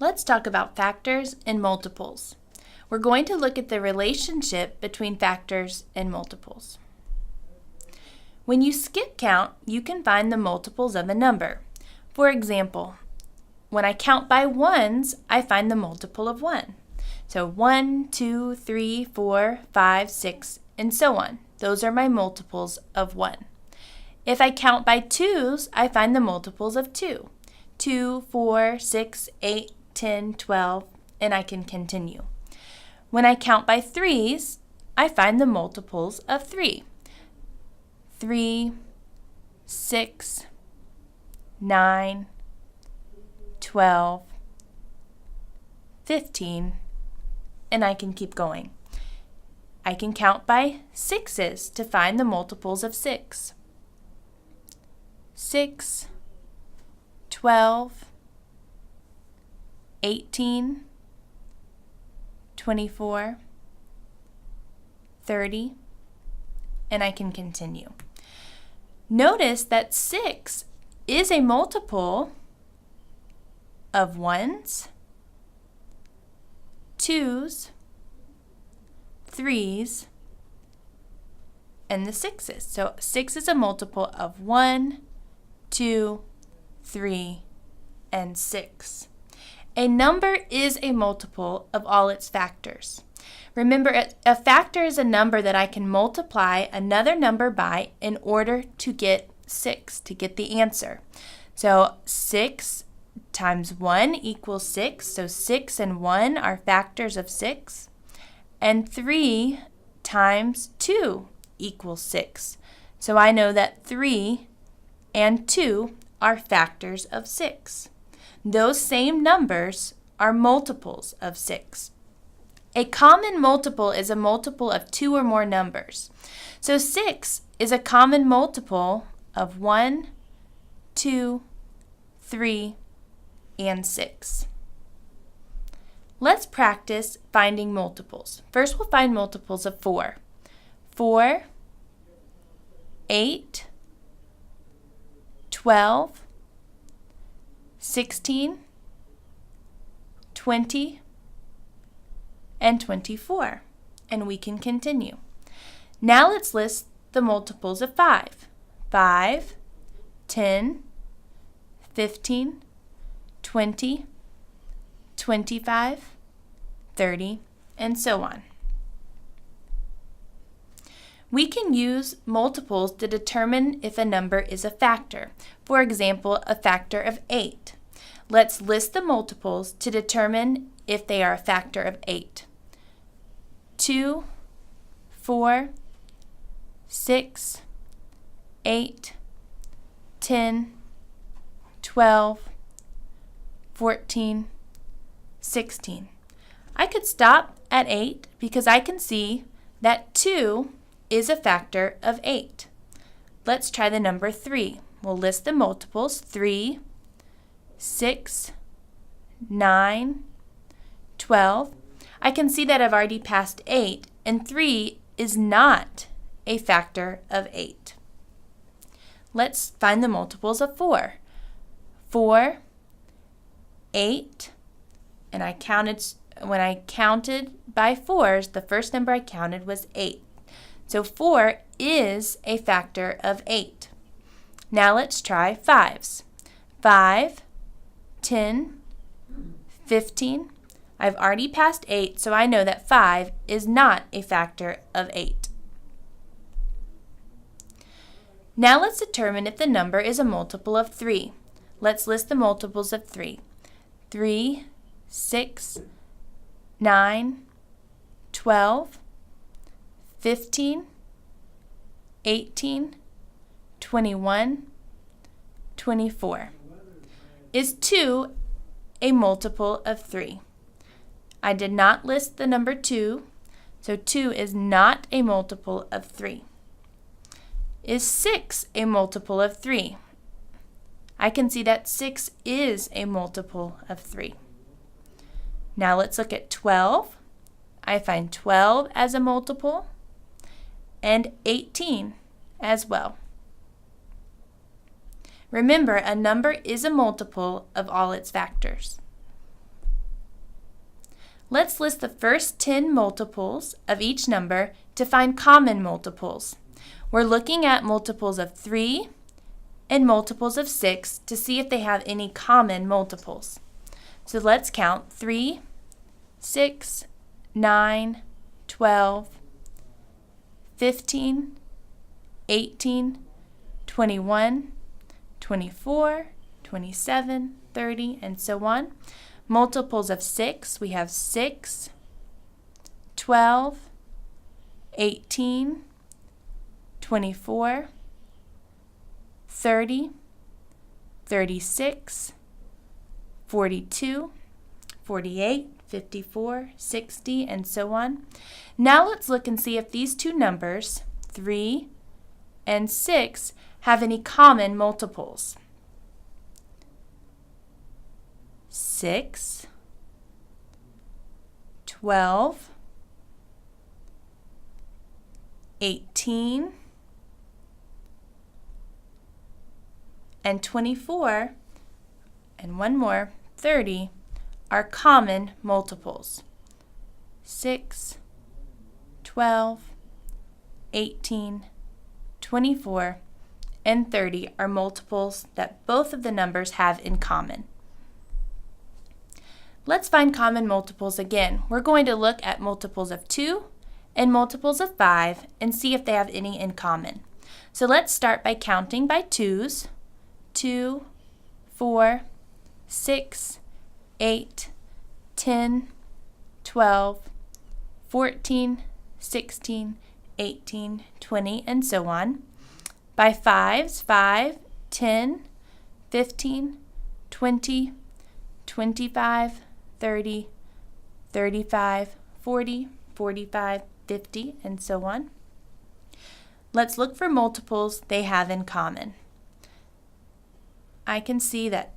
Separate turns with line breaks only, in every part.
Let's talk about factors and multiples. We're going to look at the relationship between factors and multiples. When you skip count, you can find the multiples of a number. For example, when I count by ones, I find the multiple of 1. So 1, 2, 3, 4, 5, 6, and so on. Those are my multiples of 1. If I count by twos, I find the multiples of 2. 2, 4, 6, 8, 10, 12, and I can continue. When I count by threes, I find the multiples of 3. 3, 6, 9, 12, 15, and I can keep going. I can count by sixes to find the multiples of 6. 6, 12, 18, 24, 30, and I can continue. Notice that 6 is a multiple of 1s, 2s, 3s, and the 6s. So 6 is a multiple of 1, 2, 3, and 6. A number is a multiple of all its factors. Remember, a factor is a number that I can multiply another number by in order to get 6, to get the answer. So 6 times 1 equals 6, so 6 and 1 are factors of 6. And 3 times 2 equals 6. So I know that 3 and 2 are factors of 6. Those same numbers are multiples of 6. A common multiple is a multiple of 2 or more numbers. So 6 is a common multiple of 1, 2, 3, and 6. Let's practice finding multiples. First, we'll find multiples of 4. 4, 8, 12, 16, 20, and 24. And we can continue. Now let's list the multiples of 5. 5, 10, 15, 20, 25, 30, and so on. We can use multiples to determine if a number is a factor. For example, a factor of 8. Let's list the multiples to determine if they are a factor of 8. 2, 4, 6, 8, 10, 12, 14, 16. I could stop at 8 because I can see that 2 is a factor of 8. Let's try the number 3. We'll list the multiples: 3, 6, 9, 12. I can see that I've already passed 8, and 3 is not a factor of 8. Let's find the multiples of 4. 4, 8, and when I counted by 4s, the first number I counted was 8. So 4 is a factor of 8. Now let's try 5s. 5, 10, 15. I've already passed 8, so I know that 5 is not a factor of 8. Now let's determine if the number is a multiple of 3. Let's list the multiples of 3. 3, 6, 9, 12, 15, 18, 21, 24. Is 2 a multiple of 3? I did not list the number 2, so 2 is not a multiple of 3. Is 6 a multiple of 3? I can see that 6 is a multiple of 3. Now let's look at 12. I find 12 as a multiple and 18 as well. Remember, a number is a multiple of all its factors. Let's list the first 10 multiples of each number to find common multiples. We're looking at multiples of 3 and multiples of 6 to see if they have any common multiples. So let's count 3, 6, 9, 12, 15, 18, 21, 24, 27, 30, and so on. Multiples of 6, we have 6, 12, 18, 24, 30, 36, 42, 48, 54, 60, and so on. Now let's look and see if these two numbers, 3 and 6, have any common multiples. 6, 12, 18, and 24, and one more, 30, are common multiples. 6, 12, 18, 24, and 30 are multiples that both of the numbers have in common. Let's find common multiples again. We're going to look at multiples of 2 and multiples of 5 and see if they have any in common. So let's start by counting by 2s. 2, 4, 6, 8, 10, 12, 14, 16, 18, 20, and so on. By 5s, 5, 10, 15, 20, 25, 30, 35, 40, 45, 50, and so on. Let's look for multiples they have in common. I can see that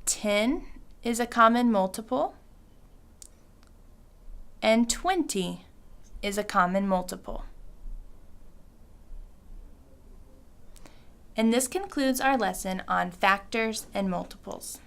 10 is a common multiple and 20 is a common multiple. And this concludes our lesson on factors and multiples.